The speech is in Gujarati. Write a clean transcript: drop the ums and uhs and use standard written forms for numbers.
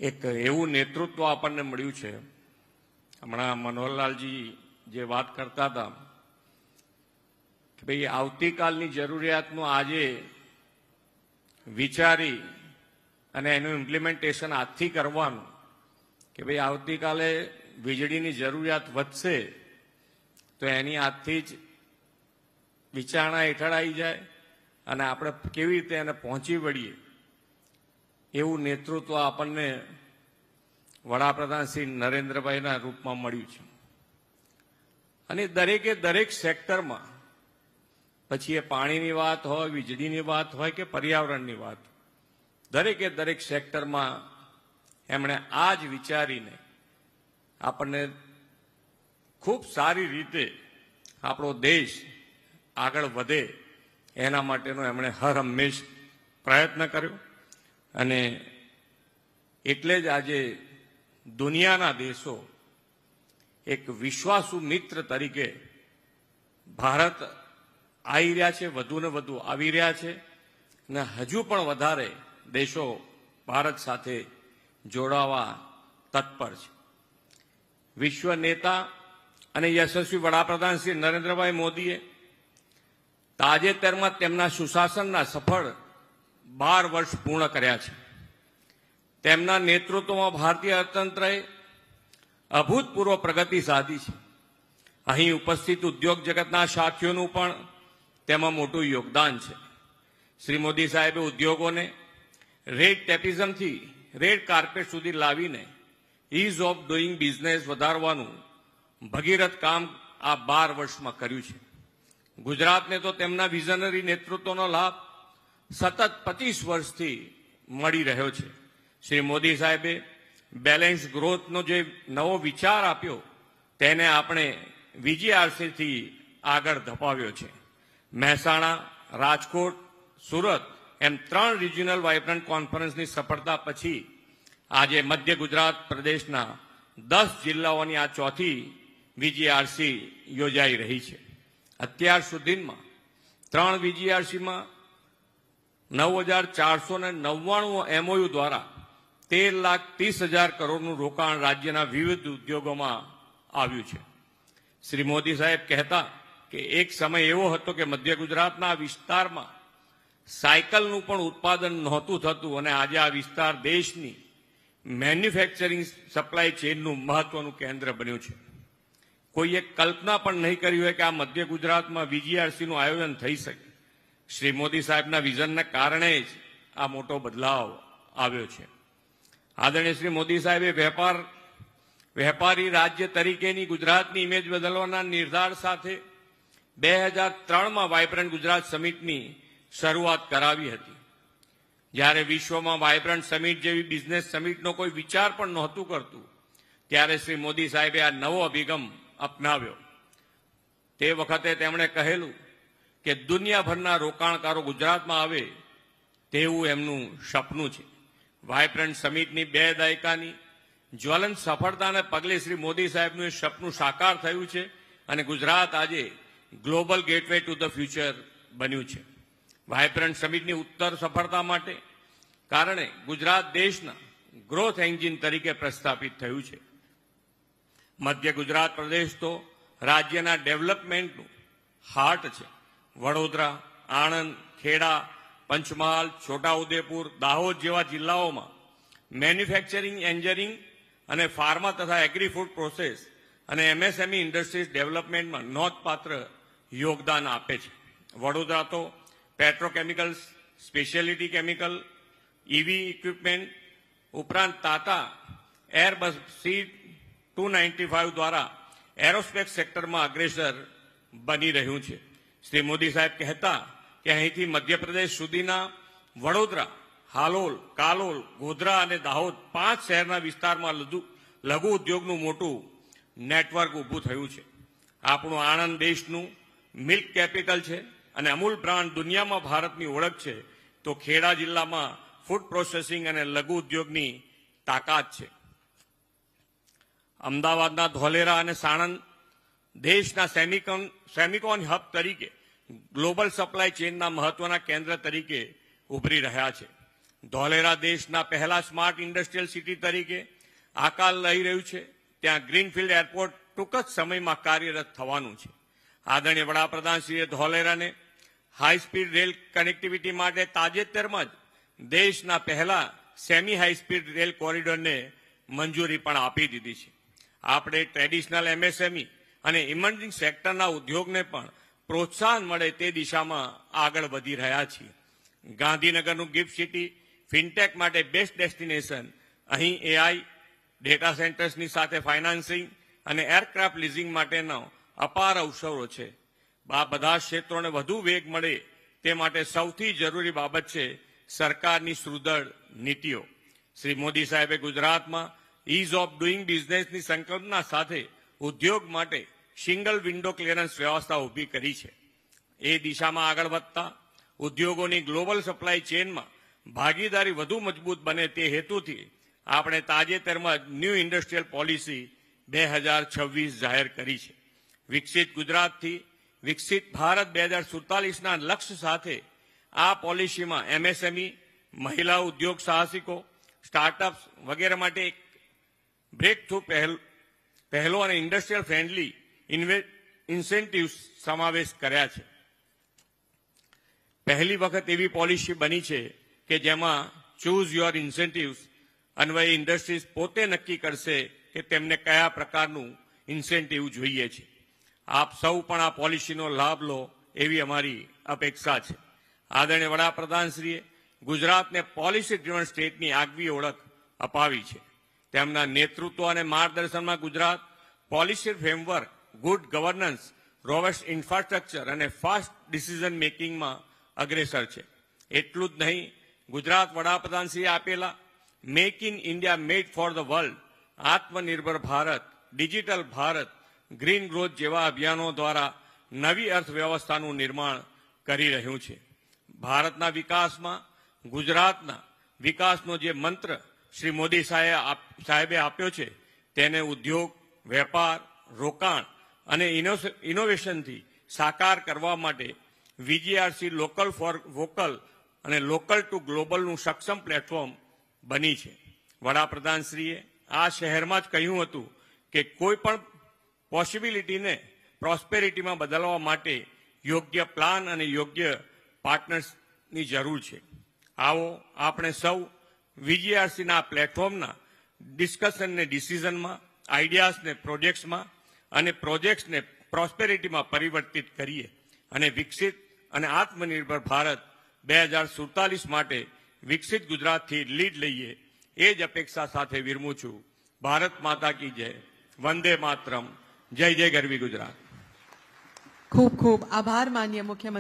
એક એવું નેતૃત્વ આપણને મળ્યું છે. હમણાં મનોહરલાલજી જે વાત કરતા હતા કે ભાઈ આવતીકાલની જરૂરિયાતનું આજે વિચારી અને એનું ઇમ્પ્લિમેન્ટેશન આજથી કરવાનું કે ભાઈ આવતીકાલે વીજળીની જરૂરિયાત વધશે તો એની આજથી જ વિચારણા હેઠળ આવી જાય અને આપણે કેવી રીતે એને પહોંચી વળીએ એવું નેતૃત્વ આપણને વડાપ્રધાન શ્રી નરેન્દ્રભાઈના રૂપમાં મળ્યું છે. અને દરેકે દરેક સેક્ટરમાં, પછી એ પાણીની વાત હોય, વીજળીની વાત હોય કે પર્યાવરણની વાત, દરેકે દરેક સેક્ટરમાં એમણે આ જ વિચારીને આપણને ખૂબ સારી રીતે આપણો દેશ આગળ વધે એના માટેનો એમણે હર હંમેશ પ્રયત્ન કર્યો. અને એટલે જ આજે દુનિયાના દેશો એક વિશ્વાસુ મિત્ર તરીકે ભારત આવી રહ્યા છે, વધુ ને વધુ આવી રહ્યા છે અને હજુ પણ વધારે દેશો ભારત સાથે જોડાવા તત્પર છે. વિશ્વ નેતા અને યશસ્વી વડાપ્રધાન શ્રી નરેન્દ્રભાઈ મોદીએ તાજેતરમાં તેમના સુશાસનના સફળ 12 વર્ષ પૂર્ણ કર્યા છે. તેમના નેતૃત્વમાં ભારતીય અર્થતંત્રએ અભૂતપૂર્વ પ્રગતિ સાધી છે. અહીં ઉપસ્થિત ઉદ્યોગ જગતના સાથીઓનું પણ તેમાં મોટું યોગદાન છે. શ્રી મોદી સાહેબે ઉદ્યોગોને રેડ ટેપિઝમથી રેડ કાર્પેટ સુધી લાવીને ઇઝ ઓફ ડુઈંગ બિઝનેસ વધારવાનું ભગીરથ કામ આ 12 વર્ષમાં કર્યું છે. ગુજરાતને તો તેમના વિઝનરી નેતૃત્વનો લાભ સતત 25 વર્ષથી મળી રહ્યો છે. શ્રી મોદી સાહેબે બેલેન્સ ગ્રોથનો જે નવો વિચાર આપ્યો તેને આપણે વીજીઆરસીથી આગળ ધપાવ્યો છે. મહેસાણા, રાજકોટ, સુરત એમ 3 રિજિયનલ વાઇબ્રન્ટ કોન્ફરન્સની સફળતા પછી આજે મધ્ય ગુજરાત પ્રદેશના 10 જિલ્લાઓની આ ચોથી વીજીઆરસી યોજાઈ રહી છે. અત્યાર સુધીમાં 3 વીજીઆરસીમાં 9,499 MOU દ્વારા 13,30,000 કરોડનું રોકાણ રાજ્યના વિવિધ ઉદ્યોગોમાં આવ્યું છે. શ્રી મોદી સાહેબ કહેતા કે એક સમય એવો હતો કે મધ્ય ગુજરાતના વિસ્તારમાં સાયકલનું પણ ઉત્પાદન નહોતું થતું અને આજે આ વિસ્તાર દેશની મેન્યુફેક્ચરિંગ સપ્લાય ચેઇનનું મહત્વનું કેન્દ્ર બન્યું છે. કોઈએ કલ્પના પણ નહીં કરી હોય કે આ મધ્ય ગુજરાતમાં વીજીઆરસીનું આયોજન થઈ શકે. શ્રી મોદી સાહેબના વિઝનના કારણે જ આ મોટો બદલાવ આવ્યો છે. આદરણીય શ્રી મોદી સાહેબે વેપારી રાજ્ય તરીકેની ગુજરાતની ઇમેજ બદલવાના નિર્ધાર સાથે 2003માં વાઇબ્રન્ટ ગુજરાત સમિટની શરૂઆત કરાવી હતી. જ્યારે વિશ્વમાં વાઇબ્રન્ટ સમિટ જેવી બિઝનેસ સમિટનો કોઈ વિચાર પણ નહોતું કરતું ત્યારે શ્રી મોદી સાહેબે આ નવો અભિગમ અપનાવ્યો. તે વખતે તેમણે કહેલું કે દુનિયાભરના રોકાણકારો ગુજરાતમાં આવે તેવું એમનું સપનું છે. વાઇબ્રન્ટ સમિટની 2 દાયકાની જ્વલંત સફળતાને પગલે શ્રી મોદી સાહેબનું એ સપનું સાકાર થયું છે અને ગુજરાત આજે global gateway to the future બન્યું છે. વાઇબ્રન્ટ સમિટની ઉત્તર સફળતા માટે કારણે ગુજરાત દેશના ગ્રોથ એન્જિન તરીકે પ્રસ્થાપિત થયું છે. મધ્ય ગુજરાત પ્રદેશ તો રાજ્યના ડેવલપમેન્ટનું હાર્ટ છે. વડોદરા, આણંદ, ખેડા, પંચમહાલ, છોટાઉદેપુર, દાહોદ જેવા જિલ્લાઓમાં મેન્યુફેક્ચરિંગ, એન્જિનિયરિંગ અને ફાર્મા તથા એગ્રી ફૂડ પ્રોસેસ અને એમએસએમઈ ઇન્ડસ્ટ્રીઝ ડેવલપમેન્ટમાં નોંધપાત્ર યોગદાન આપે છે. વડોદરા તો petrochemicals, speciality chemical, EV equipment ઉપરાંત તાતા એરબસ C295 દ્વારા એરોસ્પેસ સેક્ટરમાં અગ્રેસર બની રહ્યું છે. શ્રી મોદી સાહેબ કહેતા કે અહીંથી મધ્યપ્રદેશ સુધીના વડોદરા, હાલોલ, કાલોલ, ગોધરા અને દાહોદ 5 શહેરના વિસ્તારમાં લઘુ ઉદ્યોગનું મોટું નેટવર્ક ઊભું થયું છે. આપણું આણંદ દેશનું મિલ્ક કેપિટલ છે અને અમૂલ બ્રાન્ડ દુનિયામાં ભારતની ઓળખ છે, તો ખેડા જિલ્લામાં ફૂડ પ્રોસેસિંગ અને લઘુ ઉદ્યોગની તાકાત છે. અમદાવાદના ધોલેરા અને સાણંદ દેશના સેમિકોન હબ તરીકે ગ્લોબલ સપ્લાય ચેઇનના મહત્વના કેન્દ્ર તરીકે ઉભરી રહ્યા છે. ધોલેરા દેશના પહેલા સ્માર્ટ ઇન્ડસ્ટ્રીયલ સિટી તરીકે આકાર લઈ રહ્યું છે. ત્યાં ગ્રીનફિલ્ડ એરપોર્ટ ટૂંક જ સમયમાં કાર્યરત થવાનું છે. આદરણીય વડાપ્રધાનશ્રીએ ધોલેરાને હાઈ સ્પીડ રેલ કનેક્ટિવિટી માટે તાજેતરમાં જ દેશના પહેલા સેમી હાઈ સ્પીડ રેલ કોરિડોરને મંજૂરી પણ આપી દીધી છે. આપણે ટ્રેડિશનલ એમએસએમઈ અને ઇમર્જિંગ સેક્ટરના ઉદ્યોગને પણ પ્રોત્સાહન મળે તે દિશામાં આગળ વધી રહ્યા છીએ. ગાંધીનગરનું ગિફ્ટ સિટી ફિનટેક માટે બેસ્ટ ડેસ્ટિનેશન. અહીં એઆઈ, ડેટા સેન્ટર્સની સાથે ફાઇનાન્સિંગ અને એરક્રાફ્ટ લીઝિંગ માટેનો અપાર અવસરો છે. આ બધા ક્ષેત્રોને વધુ વેગ મળે તે માટે સૌથી જરૂરી બાબત છે સરકારની સુદૃઢ નીતિઓ. શ્રી મોદી સાહેબે ગુજરાતમાં ઇઝ ઓફ ડુઇંગ બિઝનેસની સંકલ્પના સાથે ઉદ્યોગ માટે સિંગલ વિન્ડો ક્લિયરન્સ વ્યવસ્થા ઊભી કરી છે. એ દિશામાં આગળ વધતા ઉદ્યોગોની ગ્લોબલ સપ્લાય ચેઇનમાં ભાગીદારી વધુ મજબૂત બને તે હેતુથી આપણે તાજેતરમાં જ ન્યૂ ઇન્ડસ્ટ્રીયલ પોલિસી 2026 જાહેર કરી છે. વિકસિત ગુજરાતથી વિકસિત ભારત 2047ના લક્ષ્ય સાથે આ પોલિસીમાં એમએસએમઈ, મહિલા ઉદ્યોગ સાહસિકો, સ્ટાર્ટઅપ્સ વગેરે માટે એક બ્રેક થ્રુ પહેલો અને ઇન્ડસ્ટ્રીયલ ફ્રેન્ડલી ઇન્સેન્ટિવ્સ સમાવેશ કર્યા છે. પહેલી વખત એવી પોલિસી બની છે કે જેમાં ચૂઝ યોર ઇન્સેન્ટિવ્સ અન્વયે ઇન્ડસ્ટ્રીઝ પોતે નક્કી કરશે કે તેમને કયા પ્રકારનું ઇન્સેન્ટિવ જોઈએ છે. આપ સૌ પણ આ પોલિસીનો લાભ લો એવી અમારી અપેક્ષા છે. આદરણીય વડાપ્રધાનશ્રીએ ગુજરાતને પોલિસી ડ્રીવન સ્ટેટની આગવી ઓળખ અપાવી છે. તેમના નેતૃત્વ અને માર્ગદર્શનમાં Gujarat policy framework, good governance, robust infrastructure અને ફાસ્ટ ડિસિઝન મેકિંગમાં અગ્રેસર છે. એટલું જ નહીં, ગુજરાત વડાપ્રધાનશ્રીએ આપેલા make in India made for the world, આત્મનિર્ભર Bharat, digital Bharat, green growth જેવા અભિયાનો દ્વારા નવી અર્થવ્યવસ્થાનું નિર્માણ કરી રહ્યું છે. ભારતના વિકાસમાં ગુજરાતના વિકાસનો જે મંત્ર શ્રી મોદી સાહેબે આપ્યો છે તેને ઉદ્યોગ, વેપાર, રોકાણ અને ઇનોવેશનથી સાકાર કરવા માટે વીજીઆરસી લોકલ ફોર વોકલ અને લોકલ ટુ ગ્લોબલનું સક્ષમ પ્લેટફોર્મ બની છે. વડાપ્રધાનશ્રીએ આ શહેરમાં જ કહ્યું હતું કે કોઈ પણ પોસિબિલિટીને પ્રોસ્પેરિટીમાં બદલવા માટે યોગ્ય પ્લાન અને યોગ્ય પાર્ટનર્સની જરૂર છે. આવો આપણે સૌ વીજીઆરસીના પ્લેટફોર્મના ડિસ્કશનને ડિસિઝનમાં, આઈડિયાઝને પ્રોજેક્ટ્સમાં અને પ્રોજેક્ટ્સને પ્રોસ્પેરિટીમાં પરિવર્તિત કરીએ અને વિકસિત અને આત્મનિર્ભર ભારત 2047 માટે વિકસિત ગુજરાતથી લીડ લઈએ એ જ અપેક્ષા સાથે વિરમું છું. ભારત માતા કી જય. વંદે માતરમ. જય જય ગરવી ગુજરાત. ખૂબ ખૂબ આભાર માનનીય મુખ્યમંત્રી.